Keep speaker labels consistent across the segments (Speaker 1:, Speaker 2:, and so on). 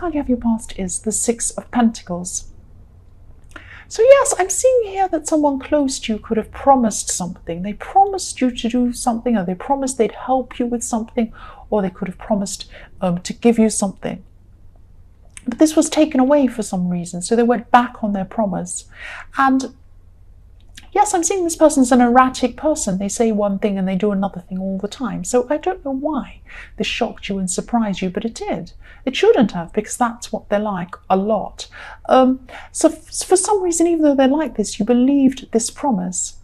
Speaker 1: card you have your past is the Six of Pentacles. So yes, I'm seeing here that someone close to you could have promised something. They promised you to do something, or they promised they'd help you with something, or they could have promised to give you something. But this was taken away for some reason, so they went back on their promise. And yes, I'm seeing this person's an erratic person. They say one thing and they do another thing all the time. So I don't know why this shocked you and surprised you, but it did. It shouldn't have, because that's what they're like a lot. So for some reason, even though they're like this, you believed this promise.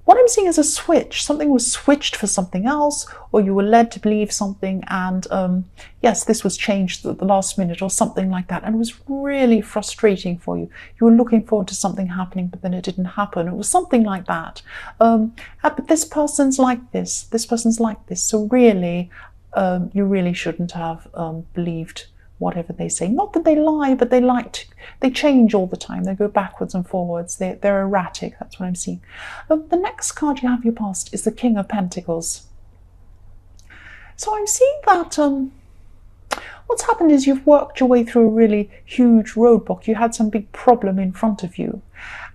Speaker 1: What I'm seeing is a switch. Something was switched for something else, or you were led to believe something, and yes, this was changed at the last minute or something like that, and it was really frustrating for you. You were looking forward to something happening, but then it didn't happen. It was something like that. But this person's like this. This person's like this. So really, you really shouldn't have believed whatever they say. Not that they lie, but they change all the time. They go backwards and forwards. They're erratic. That's what I'm seeing. The next card you have your past is the King of Pentacles. So I'm seeing that what's happened is you've worked your way through a really huge roadblock. You had some big problem in front of you,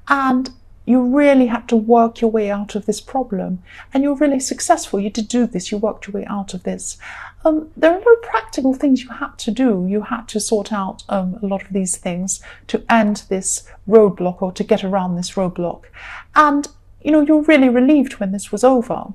Speaker 1: and you really had to work your way out of this problem, and you're really successful. You did do this. You worked your way out of this. There are a lot of practical things you had to do. You had to sort out a lot of these things to end this roadblock, or to get around this roadblock. And, you know, you're really relieved when this was over.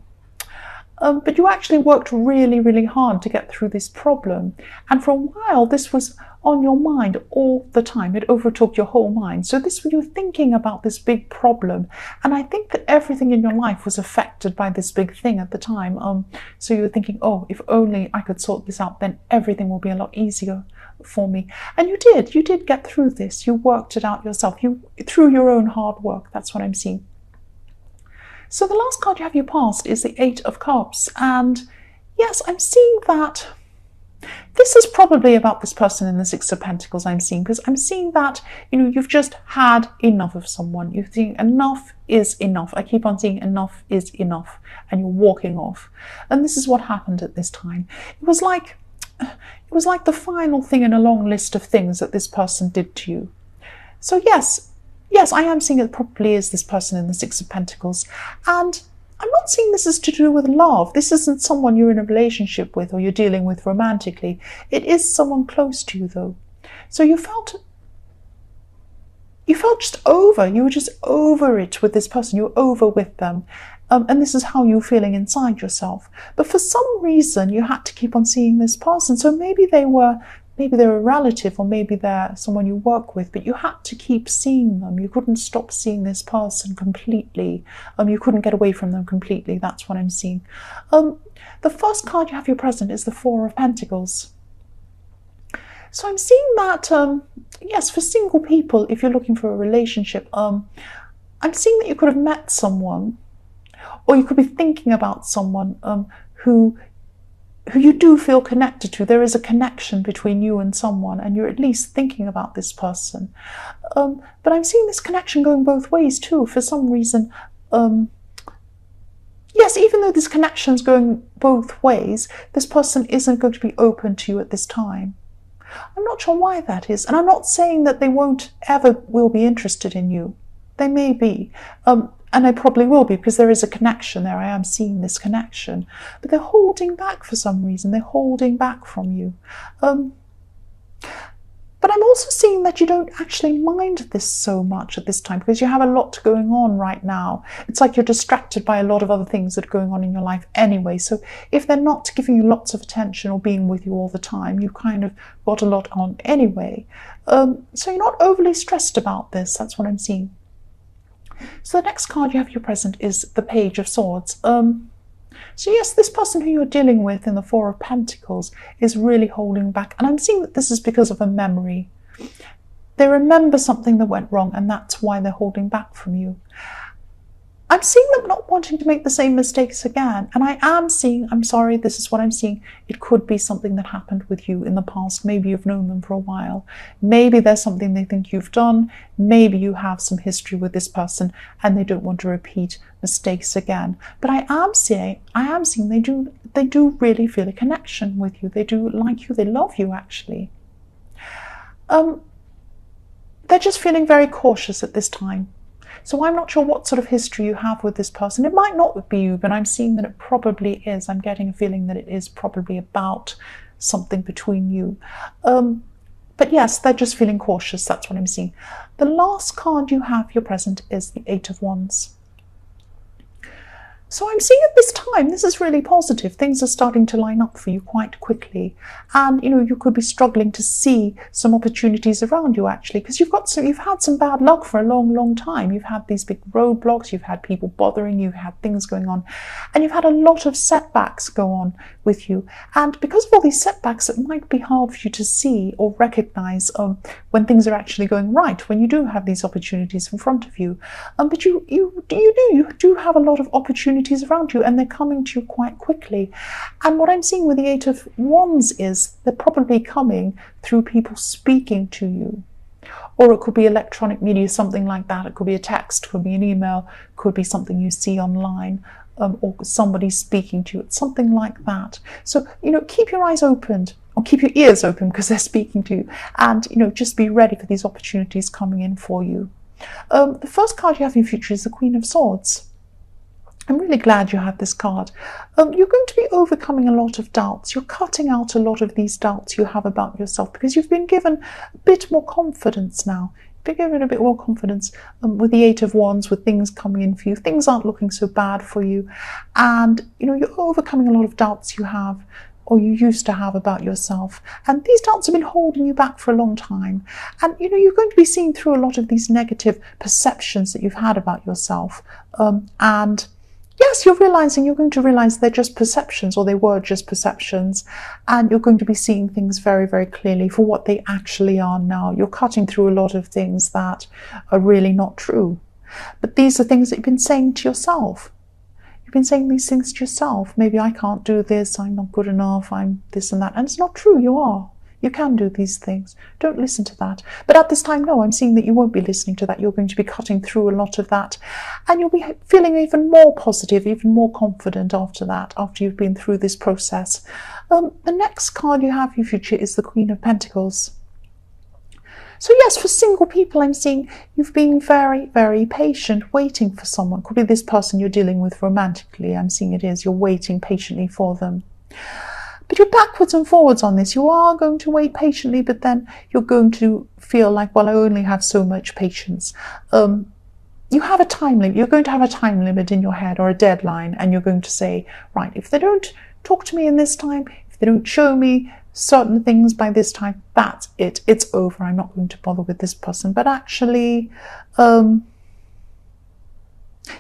Speaker 1: But you actually worked really, really hard to get through this problem. And for a while, this was on your mind all the time. It overtook your whole mind. So you were thinking about this big problem. And I think that everything in your life was affected by this big thing at the time. So you were thinking, oh, if only I could sort this out, then everything will be a lot easier for me. And you did get through this. You worked it out yourself. Through your own hard work. That's what I'm seeing. So the last card you have your past is the Eight of Cups. And yes, I'm seeing that this is probably about this person in the Six of Pentacles I'm seeing, because I'm seeing that, you know, you've just had enough of someone. You're thinking enough is enough. I keep on seeing enough is enough, and you're walking off. And this is what happened at this time. It was like the final thing in a long list of things that this person did to you. So yes, I am seeing it probably is this person in the Six of Pentacles. And I'm not seeing this as to do with love. This isn't someone you're in a relationship with or you're dealing with romantically. It is someone close to you, though. So you felt just over. You were just over it with this person. You were over with them. And this is how you're feeling inside yourself. But for some reason, you had to keep on seeing this person. So maybe they're a relative, or maybe they're someone you work with, but you had to keep seeing them. You couldn't stop seeing this person completely. You couldn't get away from them completely. That's what I'm seeing. The first card you have your present is the Four of Pentacles. So I'm seeing that, yes, for single people, if you're looking for a relationship, I'm seeing that you could have met someone, or you could be thinking about someone who you do feel connected to. There is a connection between you and someone, and you're at least thinking about this person. But I'm seeing this connection going both ways too. For some reason, yes, even though this connection's going both ways, this person isn't going to be open to you at this time. I'm not sure why that is, and I'm not saying that they will be interested in you. They may be. And they probably will be, because there is a connection there. I am seeing this connection. But they're holding back for some reason. They're holding back from you. But I'm also seeing that you don't actually mind this so much at this time, because you have a lot going on right now. It's like you're distracted by a lot of other things that are going on in your life anyway. So if they're not giving you lots of attention or being with you all the time, you kind of got a lot on anyway. So you're not overly stressed about this. That's what I'm seeing. So the next card you have your present is the Page of Swords. So yes, this person who you're dealing with in the Four of Pentacles is really holding back. And I'm seeing that this is because of a memory. They remember something that went wrong, and that's why they're holding back from you. I'm seeing them not wanting to make the same mistakes again. And I'm sorry, this is what I'm seeing. It could be something that happened with you in the past. Maybe you've known them for a while. Maybe there's something they think you've done. Maybe you have some history with this person and they don't want to repeat mistakes again. But I am seeing they do really feel a connection with you. They do like you. They love you, actually. They're just feeling very cautious at this time. So I'm not sure what sort of history you have with this person. It might not be you, but I'm seeing that it probably is. I'm getting a feeling that it is probably about something between you. But yes, they're just feeling cautious. That's what I'm seeing. The last card you have, your present, is the Eight of Wands. So I'm seeing at this time, this is really positive. Things are starting to line up for you quite quickly. And, you could be struggling to see some opportunities around you, actually, because you've had some bad luck for a long, long time. You've had these big roadblocks, you've had people bothering you, you've had things going on, and you've had a lot of setbacks go on with you. And because of all these setbacks, it might be hard for you to see or recognize when things are actually going right, when you do have these opportunities in front of you. But you do have a lot of opportunities around you, and they're coming to you quite quickly. And what I'm seeing with the Eight of Wands is they're probably coming through people speaking to you. Or it could be electronic media, something like that. It could be a text, could be an email, could be something you see online, or somebody speaking to you. It's something like that. So, keep your eyes open, or keep your ears open, because they're speaking to you. And, just be ready for these opportunities coming in for you. The first card you have in your future is the Queen of Swords. I'm really glad you have this card. You're going to be overcoming a lot of doubts. You're cutting out a lot of these doubts you have about yourself, because you've been given a bit more confidence now. You've been given a bit more confidence with the Eight of Wands, with things coming in for you. Things aren't looking so bad for you. And, you're overcoming a lot of doubts you have, or you used to have, about yourself. And these doubts have been holding you back for a long time. And, you're going to be seeing through a lot of these negative perceptions that you've had about yourself. And yes, you're going to realize they're just perceptions, or they were just perceptions, and you're going to be seeing things very, very clearly for what they actually are now. You're cutting through a lot of things that are really not true. But these are things that you've been saying to yourself. You've been saying these things to yourself. Maybe I can't do this, I'm not good enough, I'm this and that. And it's not true, you are. You can do these things. Don't listen to that. But at this time, no, I'm seeing that you won't be listening to that. You're going to be cutting through a lot of that. And you'll be feeling even more positive, even more confident after that, after you've been through this process. The next card you have in your future is the Queen of Pentacles. So yes, for single people, I'm seeing you've been very, very patient, waiting for someone. Could be this person you're dealing with romantically. I'm seeing it is. You're waiting patiently for them. But you're backwards and forwards on this. You are going to wait patiently, but then you're going to feel like, well, I only have so much patience. You have a time limit. You're going to have a time limit in your head, or a deadline, and you're going to say, right, if they don't talk to me in this time, if they don't show me certain things by this time, that's it. It's over. I'm not going to bother with this person. But actually,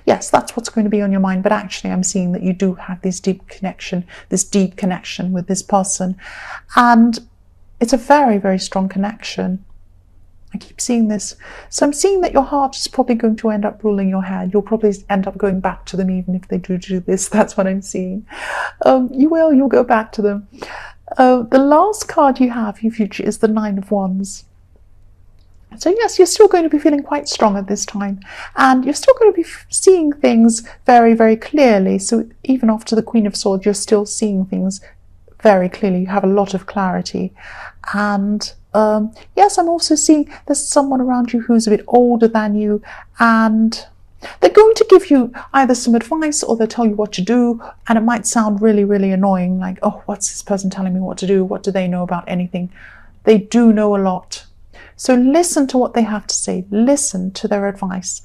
Speaker 1: yes, that's what's going to be on your mind. But actually, I'm seeing that you do have this deep connection with this person. And it's a very, very strong connection. I keep seeing this. So I'm seeing that your heart is probably going to end up ruling your head. You'll probably end up going back to them, even if they do this. That's what I'm seeing. You'll go back to them. The last card you have in your future is the Nine of Wands. So yes, you're still going to be feeling quite strong at this time, and you're still going to be seeing things very, very clearly. So even after the Queen of Swords, you're still seeing things very clearly. You have a lot of clarity. And yes, I'm also seeing there's someone around you who's a bit older than you, and they're going to give you either some advice, or they'll tell you what to do, and it might sound really, really annoying, like, oh, what's this person telling me what to do? What do they know about anything? They do know a lot. So listen to what they have to say. Listen to their advice.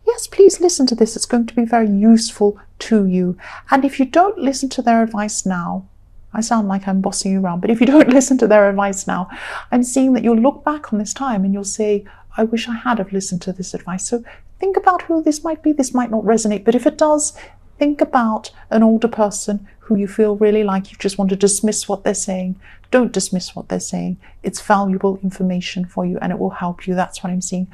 Speaker 1: Yes, please listen to this. It's going to be very useful to you. And if you don't listen to their advice now, I sound like I'm bossing you around, but if you don't listen to their advice now, I'm seeing that you'll look back on this time and you'll say, I wish I had have listened to this advice. So think about who this might be. This might not resonate, but if it does, think about an older person who you feel really like you just want to dismiss what they're saying. Don't dismiss what they're saying. It's valuable information for you, and it will help you. That's what I'm seeing.